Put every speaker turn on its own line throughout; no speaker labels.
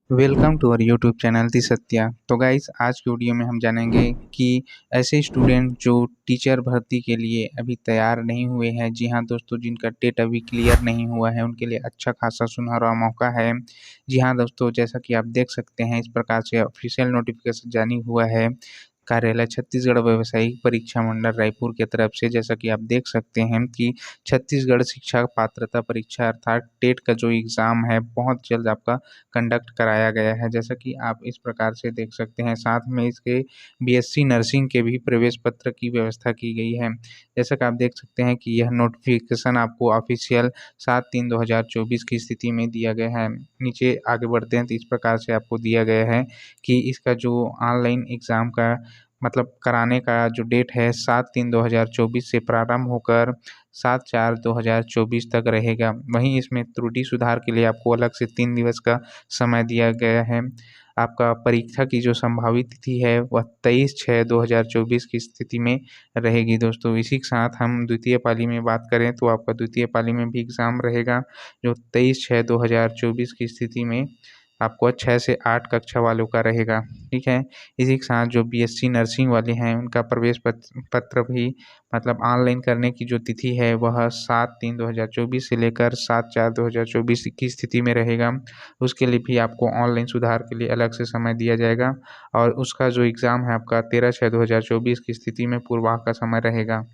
Welcome to our YouTube channel the Satya. तो guys, आज की वीडियो में हम जानेंगे कि ऐसे स्टूडेंट जो टीचर भर्ती के लिए अभी तैयार नहीं हुए हैं, जी हाँ दोस्तों, जिनका टेट अभी क्लियर नहीं हुआ है, उनके लिए अच्छा खासा सुनहरा मौका है। जी हाँ दोस्तों, जैसा कि आप देख सकते हैं, इस प्रकार से ऑफिशियल नोटिफिकेशन जारी हुआ है कार्यालय छत्तीसगढ़ व्यावसायिक परीक्षा मंडल रायपुर की तरफ से। जैसा कि आप देख सकते हैं कि छत्तीसगढ़ शिक्षा पात्रता परीक्षा अर्थात टेट का जो एग्ज़ाम है, बहुत जल्द आपका कंडक्ट कराया गया है। जैसा कि आप इस प्रकार से देख सकते हैं, साथ में इसके बीएससी नर्सिंग के भी प्रवेश पत्र की व्यवस्था की गई है। जैसा कि आप देख सकते हैं कि यह नोटिफिकेशन आपको ऑफिशियल 7/3/2024 की स्थिति में दिया गया है। नीचे आगे बढ़ते हैं तो इस प्रकार से आपको दिया गया है कि इसका जो ऑनलाइन एग्ज़ाम का मतलब कराने का जो डेट है 7/3/2024 से प्रारंभ होकर 7/4/2024 तक रहेगा। वहीं इसमें त्रुटि सुधार के लिए आपको अलग से 3 दिवस का समय दिया गया है। आपका परीक्षा की जो संभावित तिथि है वह 23/6/2024 की स्थिति में रहेगी दोस्तों। इसी के साथ हम द्वितीय पाली में बात करें तो आपका द्वितीय पाली में भी एग्ज़ाम रहेगा, जो 23/6/2024 की स्थिति में आपको 6 से 8 कक्षा वालों का रहेगा, ठीक है। इसी के साथ जो बीएससी नर्सिंग वाले हैं, उनका प्रवेश पत्र भी मतलब ऑनलाइन करने की जो तिथि है वह 7/3/2024 से लेकर 7/4/2024 की स्थिति में रहेगा। उसके लिए भी आपको ऑनलाइन सुधार के लिए अलग से समय दिया जाएगा और उसका जो एग्ज़ाम है आपका 13/6/2024 की स्थिति में पूर्वाह का समय रहेगा।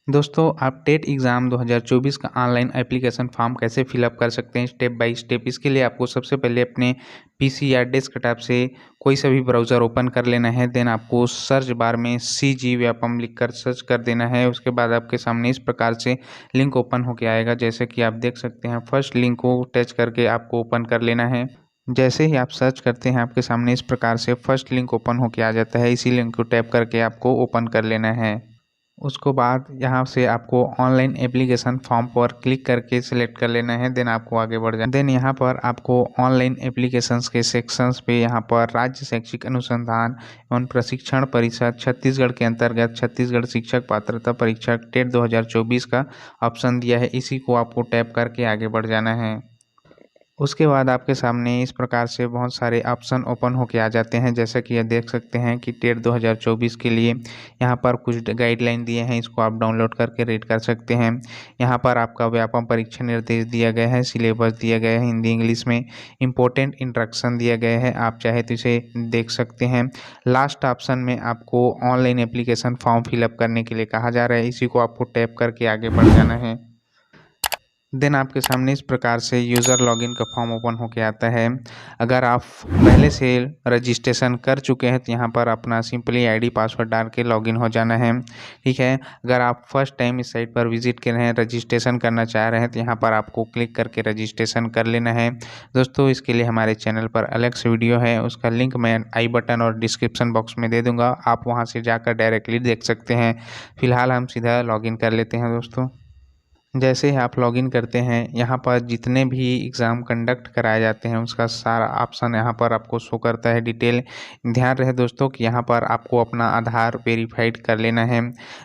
दोस्तों, आप टेट एग्ज़ाम 2024 का ऑनलाइन एप्लीकेशन फॉर्म कैसे फिलअप कर सकते हैं स्टेप बाय स्टेप, इसके लिए आपको सबसे पहले अपने पीसी या डेस्कटॉप से कोई सा भी ब्राउज़र ओपन कर लेना है। देन आपको सर्च बार में सीजी व्यापम लिखकर सर्च कर देना है। उसके बाद आपके सामने इस प्रकार से लिंक ओपन होके आएगा, जैसे कि आप देख सकते हैं। फर्स्ट लिंक को टच करके आपको ओपन कर लेना है। जैसे ही आप सर्च करते हैं, आपके सामने इस प्रकार से फर्स्ट लिंक ओपन होके आ जाता है। इसी लिंक को टैप करके आपको ओपन कर लेना है। उसको बाद यहाँ से आपको ऑनलाइन एप्लीकेशन फॉर्म पर क्लिक करके सिलेक्ट कर लेना है। देन आपको आगे बढ़ जाना। देन यहाँ पर आपको ऑनलाइन एप्लीकेशंस के सेक्शंस पे यहाँ पर राज्य शैक्षिक अनुसंधान एवं प्रशिक्षण परिषद छत्तीसगढ़ के अंतर्गत छत्तीसगढ़ शिक्षक पात्रता परीक्षा टेट 2024 का ऑप्शन दिया है। इसी को आपको टैप करके आगे बढ़ जाना है। उसके बाद आपके सामने इस प्रकार से बहुत सारे ऑप्शन ओपन होके आ जाते हैं, जैसा कि ये देख सकते हैं कि टेट 2024 के लिए यहाँ पर कुछ गाइडलाइन दिए हैं। इसको आप डाउनलोड करके रीड कर सकते हैं। यहाँ पर आपका व्यापम परीक्षा निर्देश दिया गया है, सिलेबस दिया गया है हिंदी इंग्लिश में, इम्पोर्टेंट इंस्ट्रक्शन दिया गया है, आप चाहे तो इसे देख सकते हैं। लास्ट ऑप्शन में आपको ऑनलाइन एप्लीकेशन फॉर्म फिलअप करने के लिए कहा जा रहा है। इसी को आपको टैप करके आगे बढ़ जाना है। देन आपके सामने इस प्रकार से यूज़र लॉगिन का फॉर्म ओपन होके आता है। अगर आप पहले से रजिस्ट्रेशन कर चुके हैं तो यहाँ पर अपना सिंपली आईडी पासवर्ड डाल के लॉगिन हो जाना है, ठीक है। अगर आप फर्स्ट टाइम इस साइट पर विजिट कर रहे हैं, रजिस्ट्रेशन करना चाह रहे हैं, तो यहाँ पर आपको क्लिक करके रजिस्ट्रेशन कर लेना है। दोस्तों, इसके लिए हमारे चैनल पर अलग से वीडियो है, उसका लिंक मैं आई बटन और डिस्क्रिप्शन बॉक्स में दे दूँगा। आप वहाँ से जाकर डायरेक्टली देख सकते हैं। फिलहाल हम सीधा लॉगिन कर लेते हैं दोस्तों। जैसे ही आप लॉगिन करते हैं, यहाँ पर जितने भी एग्ज़ाम कंडक्ट कराए जाते हैं उसका सारा ऑप्शन यहाँ पर आपको शो करता है डिटेल। ध्यान रहे दोस्तों कि यहाँ पर आपको अपना आधार वेरीफाइड कर लेना है।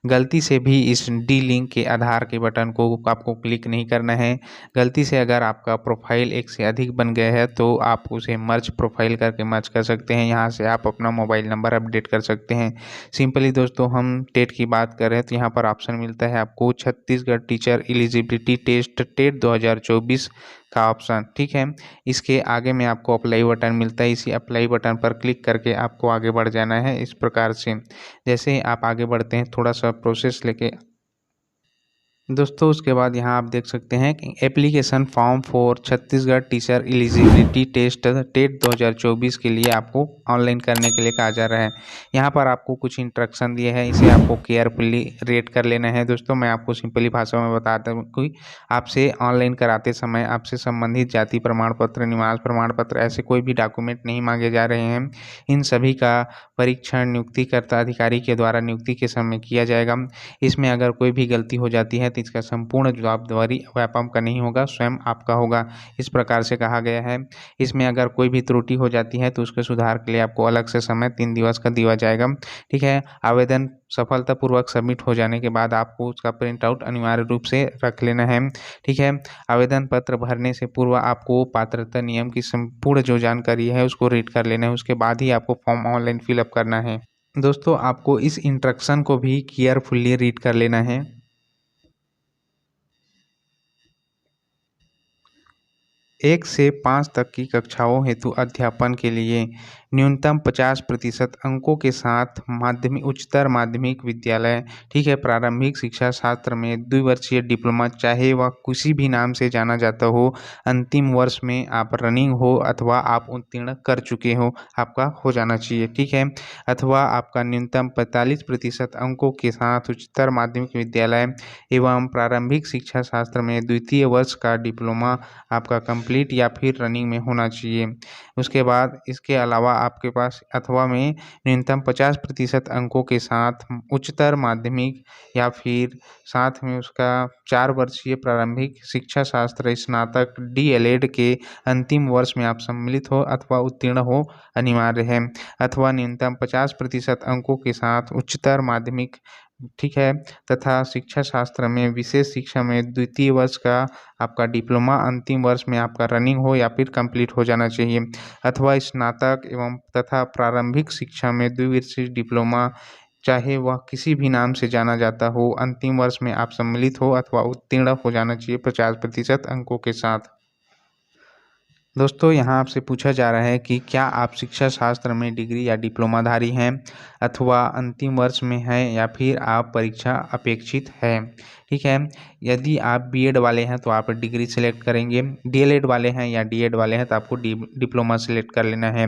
गलती से भी इस डी लिंक के आधार के बटन को आपको क्लिक नहीं करना है। गलती से अगर आपका प्रोफाइल एक से अधिक बन गया है तो आप उसे मर्ज प्रोफाइल करके मर्ज कर सकते हैं। यहाँ से आप अपना मोबाइल नंबर अपडेट कर सकते हैं। सिंपली दोस्तों, हम टेट की बात कर रहे हैं तो यहाँ पर ऑप्शन मिलता है आपको Chhattisgarh teacher eligibility test TET 2024 का ऑप्शन, ठीक है। इसके आगे में आपको अप्लाई बटन मिलता है। इसी अप्लाई बटन पर क्लिक करके आपको आगे बढ़ जाना है इस प्रकार से। जैसे ही आप आगे बढ़ते हैं, थोड़ा सा प्रोसेस लेके दोस्तों, उसके बाद यहाँ आप देख सकते हैं कि application form for Chhattisgarh teacher eligibility test TET 2024 के लिए आपको ऑनलाइन करने के लिए कहा जा रहा है। यहाँ पर आपको कुछ इंस्ट्रक्शन दिए हैं, इसे आपको केयरफुली रीड कर लेना है। दोस्तों, मैं आपको सिंपली भाषा में बताता हूँ कि आपसे ऑनलाइन कराते समय आपसे संबंधित जाति प्रमाण पत्र, निवास प्रमाण पत्र, ऐसे कोई भी डॉक्यूमेंट नहीं मांगे जा रहे हैं। इन सभी का परीक्षण नियुक्तिकर्ता अधिकारी के द्वारा नियुक्ति के समय किया जाएगा। इसमें अगर कोई भी गलती हो जाती है तो इसका संपूर्ण जवाबदारी व्यापम का नहीं होगा, स्वयं आपका होगा, इस प्रकार से कहा गया है। इसमें अगर कोई भी त्रुटि हो जाती है तो उसके सुधार के लिए आपको अलग से समय 3 दिवस का दिया जाएगा। ठीक है, आवेदन सफलतापूर्वक सबमिट हो जाने के बाद आपको उसका प्रिंट आउट अनिवार्य रूप से रख लेना है। ठीक है, आवेदन पत्र भरने से पूर्व आपको पात्रता नियम की संपूर्ण जो जानकारी है उसको रीड कर लेना है, उसके बाद ही आपको फॉर्म ऑनलाइन फिलअप करना है। दोस्तों, आपको इस इंस्ट्रक्शन को भी केयरफुली रीड कर लेना है। 1 से 5 तक की कक्षाओं हेतु अध्यापन के लिए न्यूनतम 50% अंकों के साथ उच्चतर माध्यमिक विद्यालय, ठीक है, प्रारंभिक शिक्षा शास्त्र में द्विवर्षीय डिप्लोमा, चाहे वह किसी भी नाम से जाना जाता हो, अंतिम वर्ष में आप रनिंग हो अथवा आप उत्तीर्ण कर चुके हो, आपका हो जाना चाहिए। ठीक है, अथवा आपका न्यूनतम 45% अंकों के साथ उच्चतर माध्यमिक विद्यालय एवं प्रारंभिक शिक्षा शास्त्र में द्वितीय वर्ष का डिप्लोमा आपका कंप्लीट या फिर रनिंग में होना चाहिए। उसके बाद इसके अलावा आपके पास अथवा में न्यूनतम 50% अंकों के साथ उच्चतर माध्यमिक या फिर साथ में उसका 4 वर्षीय प्रारंभिक शिक्षा शास्त्र स्नातक डीएलएड के अंतिम वर्ष में आप सम्मिलित हो अथवा उत्तीर्ण हो अनिवार्य है, अथवा न्यूनतम 50% अंकों के साथ उच्चतर माध्यमिक, ठीक है, तथा शिक्षा शास्त्र में विशेष शिक्षा में द्वितीय वर्ष का आपका डिप्लोमा अंतिम वर्ष में आपका रनिंग हो या फिर कंप्लीट हो जाना चाहिए, अथवा स्नातक एवं तथा प्रारंभिक शिक्षा में द्विवर्षीय डिप्लोमा, चाहे वह किसी भी नाम से जाना जाता हो, अंतिम वर्ष में आप सम्मिलित हो अथवा उत्तीर्ण हो जाना चाहिए 50% अंकों के साथ। दोस्तों, यहाँ आपसे पूछा जा रहा है कि क्या आप शिक्षा शास्त्र में डिग्री या डिप्लोमाधारी हैं अथवा अंतिम वर्ष में हैं या फिर आप परीक्षा अपेक्षित है। ठीक है, यदि आप बीएड वाले हैं तो आप डिग्री सेलेक्ट करेंगे, डीएलएड वाले हैं या डीएड वाले हैं तो आपको डिप्लोमा सेलेक्ट कर लेना है।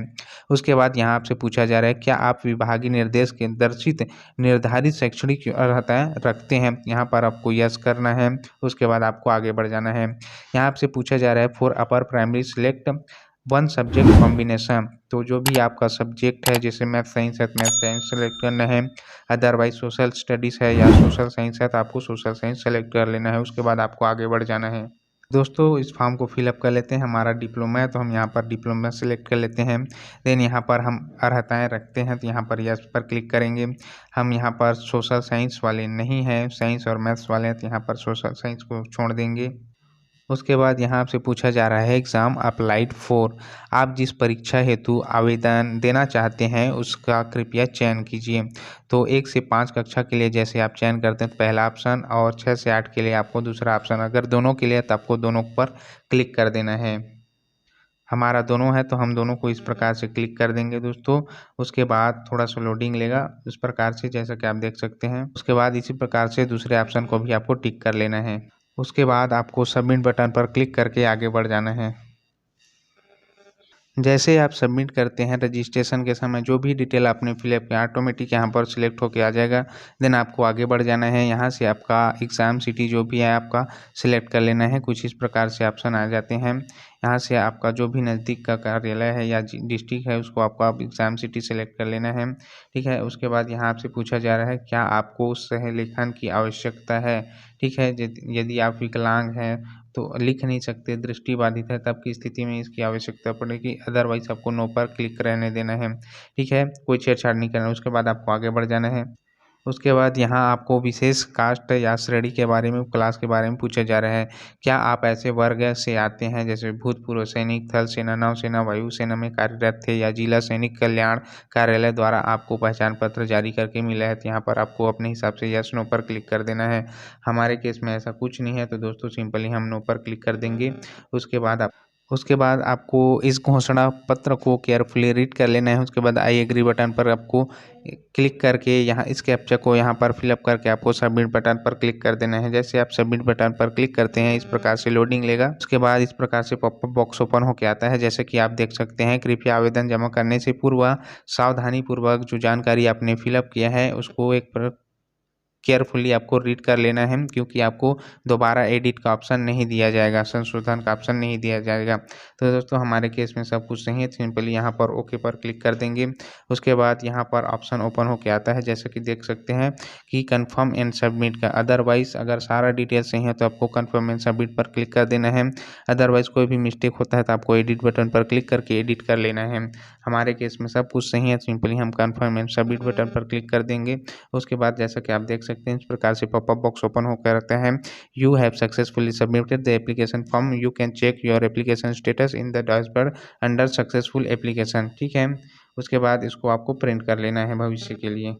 उसके बाद यहाँ आपसे पूछा जा रहा है क्या आप विभागीय निर्देश के दर्शित निर्धारित शैक्षणिक अर्हता रखते हैं, यहाँ पर आपको यस करना है। उसके बाद आपको आगे बढ़ जाना है। यहाँ आपसे पूछा जा रहा है for upper primary select 1 subject combination, तो जो भी आपका सब्जेक्ट है जैसे मैथ साइंस है तो मैथ साइंस सेलेक्ट करना है, अदरवाइज सोशल स्टडीज़ है या सोशल साइंस है तो आपको सोशल साइंस सेलेक्ट कर लेना है। उसके बाद आपको आगे बढ़ जाना है। दोस्तों, इस फॉर्म को फिलअप कर लेते हैं। हमारा डिप्लोमा है तो हम यहाँ पर डिप्लोमा सेलेक्ट कर लेते हैं। देन यहाँ पर हम अर्हताएँ रखते हैं तो यहाँ पर यस पर क्लिक करेंगे। हम यहाँ पर सोशल साइंस वाले नहीं हैं, साइंस और मैथ्स वाले हैं तो यहाँ पर सोशल साइंस को छोड़ देंगे। उसके बाद यहाँ आपसे पूछा जा रहा है एग्ज़ाम अप्लाइड फॉर, आप जिस परीक्षा हेतु आवेदन देना चाहते हैं उसका कृपया चयन कीजिए। तो 1 से 5 कक्षा के लिए जैसे आप चयन करते हैं तो पहला ऑप्शन, और 6 से 8 के लिए आपको दूसरा ऑप्शन, अगर दोनों के लिए तो आपको दोनों पर क्लिक कर देना है। हमारा दोनों है तो हम दोनों को इस प्रकार से क्लिक कर देंगे दोस्तों। उसके बाद थोड़ा सा लोडिंग लेगा इस प्रकार से, जैसा कि आप देख सकते हैं। उसके बाद इसी प्रकार से दूसरे ऑप्शन को भी आपको टिक कर लेना है। उसके बाद आपको सबमिट बटन पर क्लिक करके आगे बढ़ जाना है। जैसे आप सबमिट करते हैं रजिस्ट्रेशन के समय जो भी डिटेल आपने फिलअप किया ऑटोमेटिक यहाँ पर सिलेक्ट होके आ जाएगा। देन आपको आगे बढ़ जाना है। यहाँ से आपका एग्ज़ाम सिटी जो भी है आपका सिलेक्ट कर लेना है। कुछ इस प्रकार से ऑप्शन आ जाते हैं। यहाँ से आपका जो भी नज़दीक का कार्यालय है या डिस्ट्रिक्ट है उसको आपको आप एग्ज़ाम सिटी सेलेक्ट कर लेना है। ठीक है, उसके बाद यहाँ आपसे पूछा जा रहा है क्या आपको सह लेखन की आवश्यकता है। ठीक है, यदि आप विकलांग हैं तो लिख नहीं सकते, दृष्टिबाधित है तब की स्थिति में इसकी आवश्यकता पड़ेगी, अदरवाइज आपको नो पर क्लिक रहने देना है। ठीक है, कोई छेड़छाड़ नहीं करना। उसके बाद आपको आगे बढ़ जाना है। उसके बाद यहाँ आपको विशेष कास्ट या श्रेणी के बारे में, क्लास के बारे में पूछा जा रहा है। क्या आप ऐसे वर्ग से आते हैं जैसे भूतपूर्व सैनिक, थल सेना, नौसेना, वायुसेना में कार्यरत थे या जिला सैनिक कल्याण कार्यालय द्वारा आपको पहचान पत्र जारी करके मिला है, तो यहाँ पर आपको अपने हिसाब से यस नो पर क्लिक कर देना है। हमारे केस में ऐसा कुछ नहीं है तो दोस्तों सिंपली हम नो पर क्लिक कर देंगे। उसके बाद आपको इस घोषणा पत्र को केयरफुली रीड कर लेना है। उसके बाद आई एग्री बटन पर आपको क्लिक करके यहाँ इस कैप्चा को यहाँ पर फिलअप करके आपको सबमिट बटन पर क्लिक कर देना है। जैसे आप सबमिट बटन पर क्लिक करते हैं इस प्रकार से लोडिंग लेगा। उसके बाद इस प्रकार से पॉपअप बॉक्स ओपन होकर आता है। जैसे कि आप देख सकते हैं, कृपया आवेदन जमा करने से पूर्व सावधानी पूर्वक जो जानकारी आपने फिलअप किया है उसको एक केयरफुली आपको रीड कर लेना है, क्योंकि आपको दोबारा एडिट का ऑप्शन नहीं दिया जाएगा, संशोधन का ऑप्शन नहीं दिया जाएगा। तो दोस्तों हमारे केस में सब कुछ सही है, सिंपली यहाँ पर ओके पर क्लिक कर देंगे। उसके बाद यहाँ पर ऑप्शन ओपन होकर आता है, जैसा कि देख सकते हैं कि कन्फर्म एंड सबमिट का। अदरवाइज अगर सारा डिटेल सही है तो आपको कन्फर्म एंड सबमिट पर क्लिक कर देना है। अदरवाइज कोई भी मिस्टेक होता है तो आपको एडिट बटन पर क्लिक करके एडिट कर लेना है। हमारे केस में सब कुछ सही है, सिंपली हम कन्फर्म एंड सबमिट बटन पर क्लिक कर देंगे। उसके बाद जैसा कि आप देख सकते हैं इस प्रकार से पॉपअप बॉक्स ओपन होकर आता है। You have successfully submitted the application form, you can check your application status in the dashboard under successful application. ठीक है, उसके बाद इसको आपको प्रिंट कर लेना है भविष्य के लिए।